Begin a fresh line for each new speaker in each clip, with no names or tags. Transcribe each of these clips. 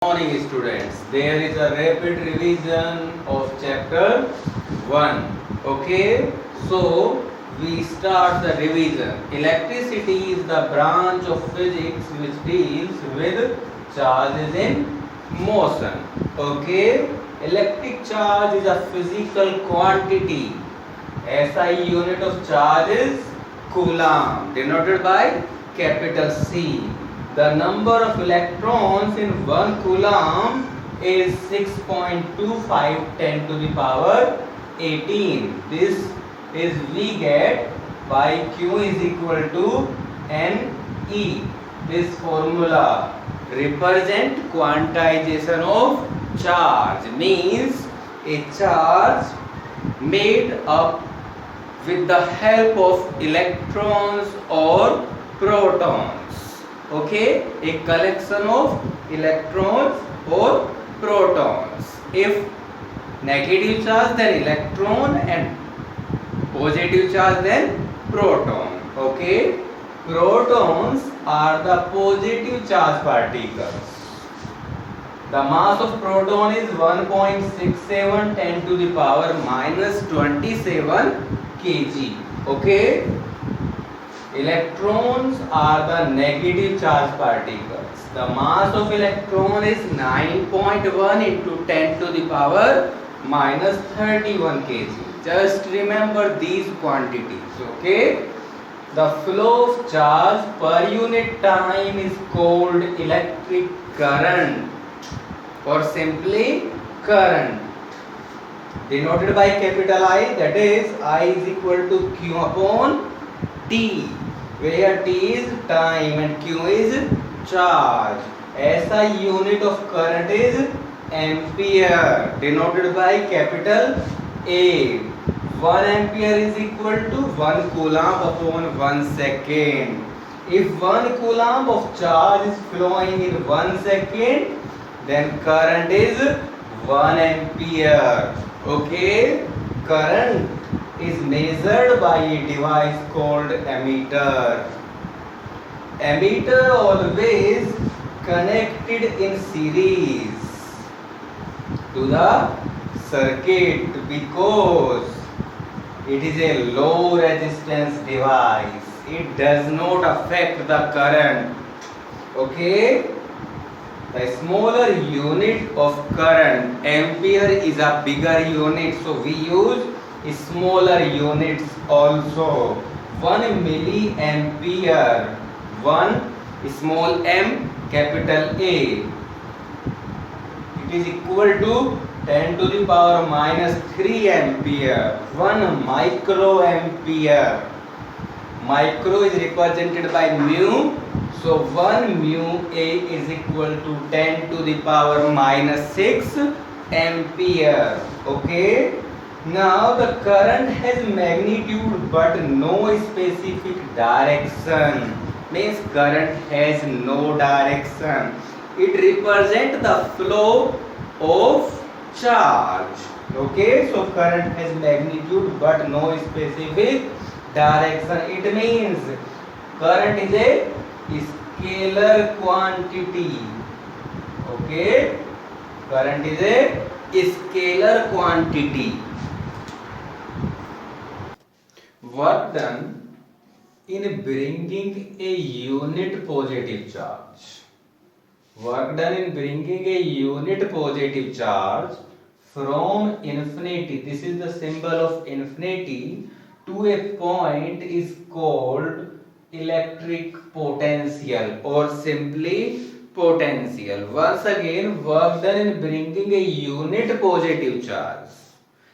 Morning students, there is a rapid revision of chapter 1. Okay, so we start the revision. Electricity is the branch of physics which deals with charges in motion. Okay, electric charge is a physical quantity. SI unit of charge is coulomb, denoted by capital C. The number of electrons in 1 coulomb is 6.25 10 to the power 18. This is we get by Q is equal to NE. This formula represent quantization of charge, means a charge made up with the help of electrons or protons. Okay, a collection of electrons or protons. If negative charge, then electron, and positive charge, then proton. Okay, protons are the positive charge particles. The mass of proton is 1.67 10 to the power minus 27 kg. Okay. Electrons are the negative charge particles. The mass of electron is 9.1 into 10 to the power minus 31 kg. Just remember these quantities. Okay. The flow of charge per unit time is called electric current, or simply current, denoted by capital I, that is I is equal to Q upon T, where T is time and Q is charge. SI unit of current is ampere, denoted by capital A. 1 ampere is equal to 1 coulomb upon 1 second. If 1 coulomb of charge is flowing in 1 second, then current is 1 ampere. Okay, current is measured by a device called ammeter. Ammeter always connected in series to the circuit because it is a low resistance device. It does not affect the current. Okay. The smaller unit of current, ampere, is a bigger unit, so we use smaller units also. 1 milliampere, 1 small m capital A, it is equal to 10 to the power minus 3 ampere. 1 microampere, micro is represented by mu, so 1 mu A is equal to 10 to the power minus 6 ampere. Okay. Now the current has magnitude but no specific direction. Means current has no direction. It represents the flow of charge. Okay. So current has magnitude but no specific direction. It means current is a scalar quantity. Okay, current is a scalar quantity. Work done in bringing a unit positive charge. Work done in bringing a unit positive charge from infinity, this is the symbol of infinity, to a point is called electric potential, or simply potential. Once again, work done in bringing a unit positive charge.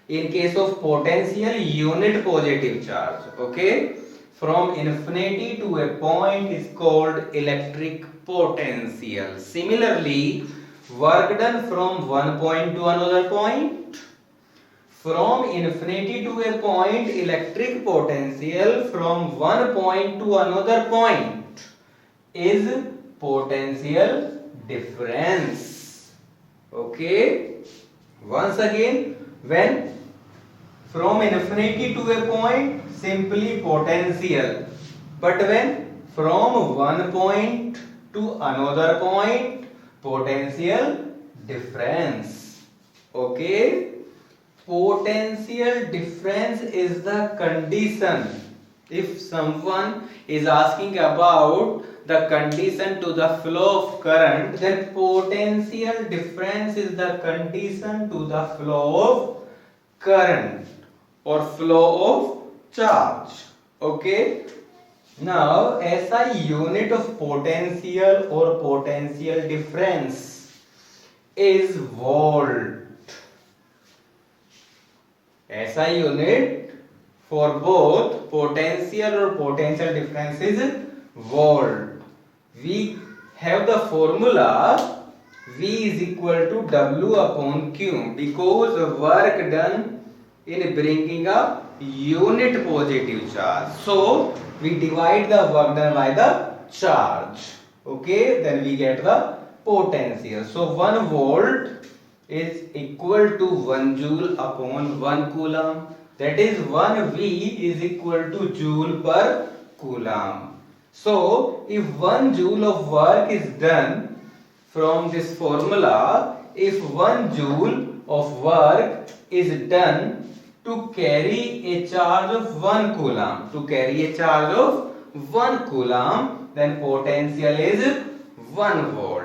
In case of potential, unit positive charge. Okay, from infinity to a point is called electric potential. Similarly, work done from one point to another point, from infinity to a point, electric potential from one point to another point is potential difference. Okay. Once again, when from infinity to a point, simply potential. But when from one point to another point, Potential difference. Okay, potential difference is the condition. If someone is asking about the condition to the flow of current, then potential difference is the condition to the flow of current or flow of charge. Okay, now SI unit of potential or potential difference is volt. SI unit for both potential or potential difference is volt. We have the formula V is equal to W upon Q because work done in bringing a unit positive charge. So we divide the work done by the charge. Okay, then we get the potential. So 1 volt is equal to 1 joule upon 1 coulomb. That is 1 V is equal to joule per coulomb. So if 1 joule of work is done from this formula, if 1 joule of work is done to carry a charge of 1 coulomb, then potential is 1 volt.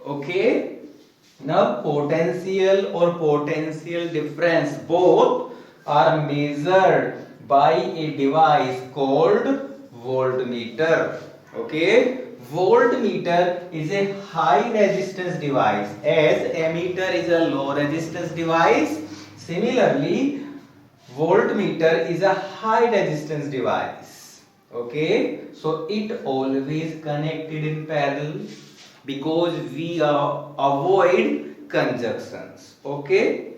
Okay. Now potential or potential difference both are measured by a device called voltmeter. Okay, voltmeter is a high resistance device as ammeter is a low resistance device. Similarly, voltmeter is a high resistance device. Okay, so it always connected in parallel because we avoid conjunctions. Okay,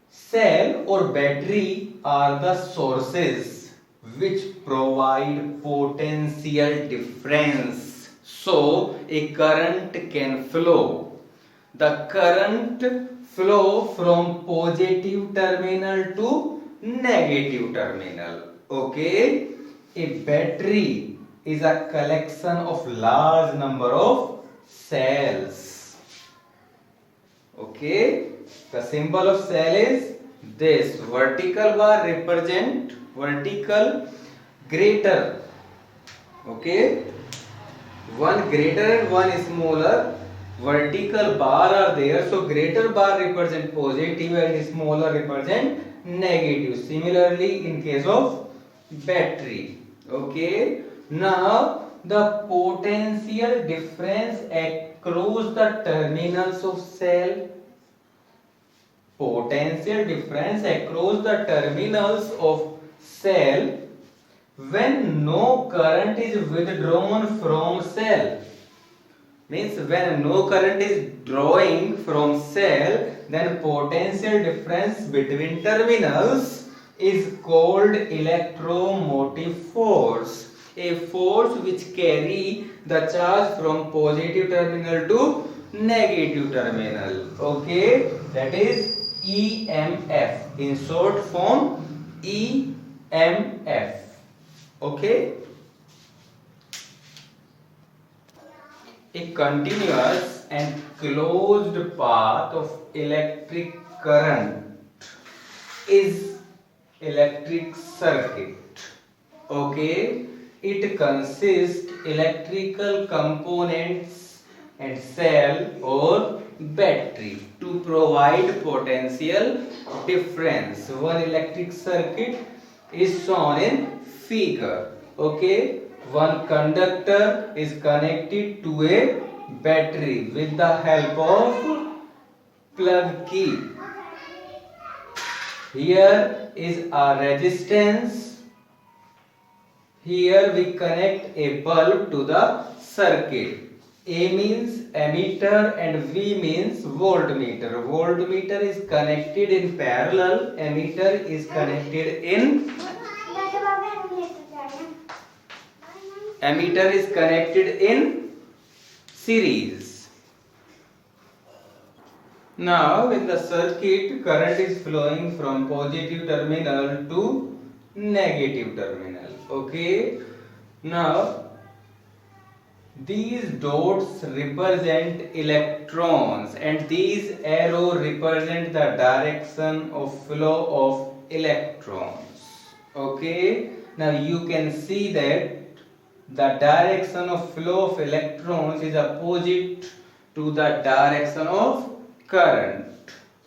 cell or battery are the sources which provide potential difference, so a current can flow. The current flow from positive terminal to negative terminal. Okay, a battery is a collection of large number of cells. Okay, the symbol of cell is this. Vertical bar represent vertical greater. Okay, one greater and one smaller vertical bar are there, so greater bar represent positive and smaller represent negative. Similarly in case of battery. Okay, now the potential difference across the terminals of cell, potential difference across the terminals of cell when no current is withdrawn from cell, means when no current is drawing from cell, then potential difference between terminals is called electromotive force, a force which carry the charge from positive terminal to negative terminal. Okay, that is EMF, in short form EMF. Okay, a continuous and closed path of electric current is electric circuit. Okay, it consists electrical components and cell or battery to provide potential difference. One electric circuit is shown in figure. Okay, one conductor is connected to a battery with the help of plug key. Here is a resistance. Here we connect a bulb to the circuit. A means ammeter and V means voltmeter. Voltmeter is connected in parallel. Ammeter is connected in series. Now in the circuit, current is flowing from positive terminal to negative terminal. Okay, now These dots represent electrons and these arrow represent the direction of flow of electrons. Okay, now you can see that the direction of flow of electrons is opposite to the direction of current.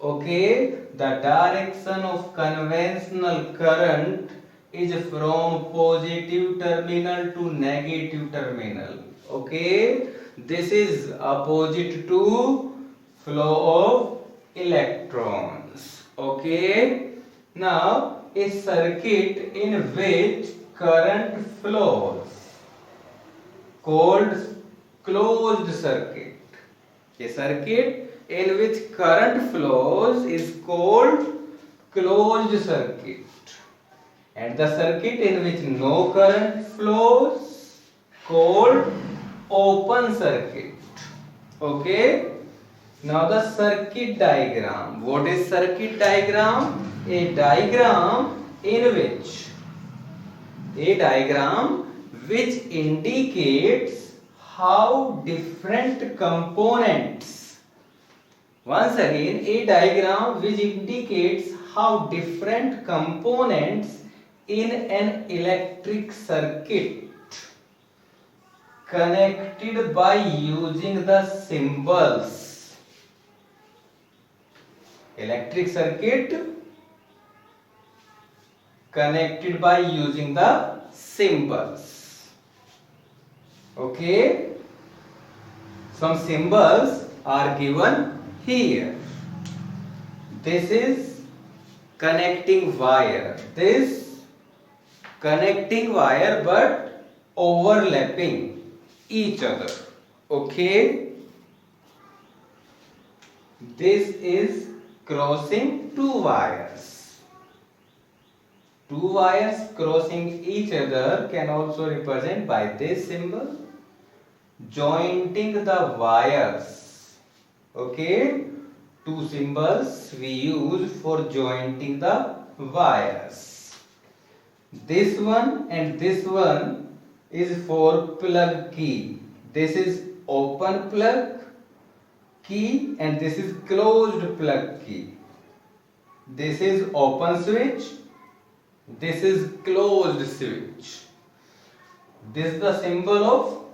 Okay, the direction of conventional current is from positive terminal to negative terminal. Okay, this is opposite to flow of electrons. Okay, now a circuit in which current flows called closed circuit. A circuit in which current flows is called closed circuit. And the circuit in which no current flows called open circuit. Okay. Now the circuit diagram. What is circuit diagram? A diagram which indicates how different components. Once again, a diagram which indicates how different components in an electric circuit connected by using the symbols. Electric circuit connected by using the symbols. Okay, some symbols are given here. This is connecting wire. This connecting wire but overlapping each other. Okay, this is crossing two wires. Two wires crossing each other can also represent by this symbol. Jointing the wires. Okay, two symbols we use for jointing the wires. This one and this one is for plug key. This is open plug key and this is closed plug key. This is open switch. This is closed switch. This is the symbol of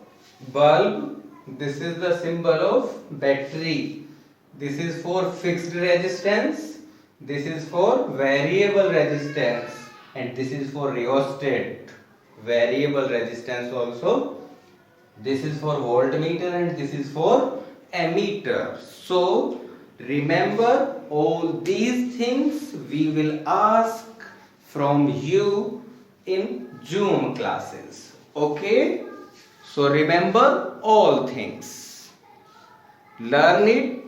bulb. This is the symbol of battery. This is for fixed resistance. This is for variable resistance. And this is for rheostat. Variable resistance also. This is for voltmeter and this is for ammeter. So remember all these things we will ask from you in Zoom classes. Okay, so remember all things, learn it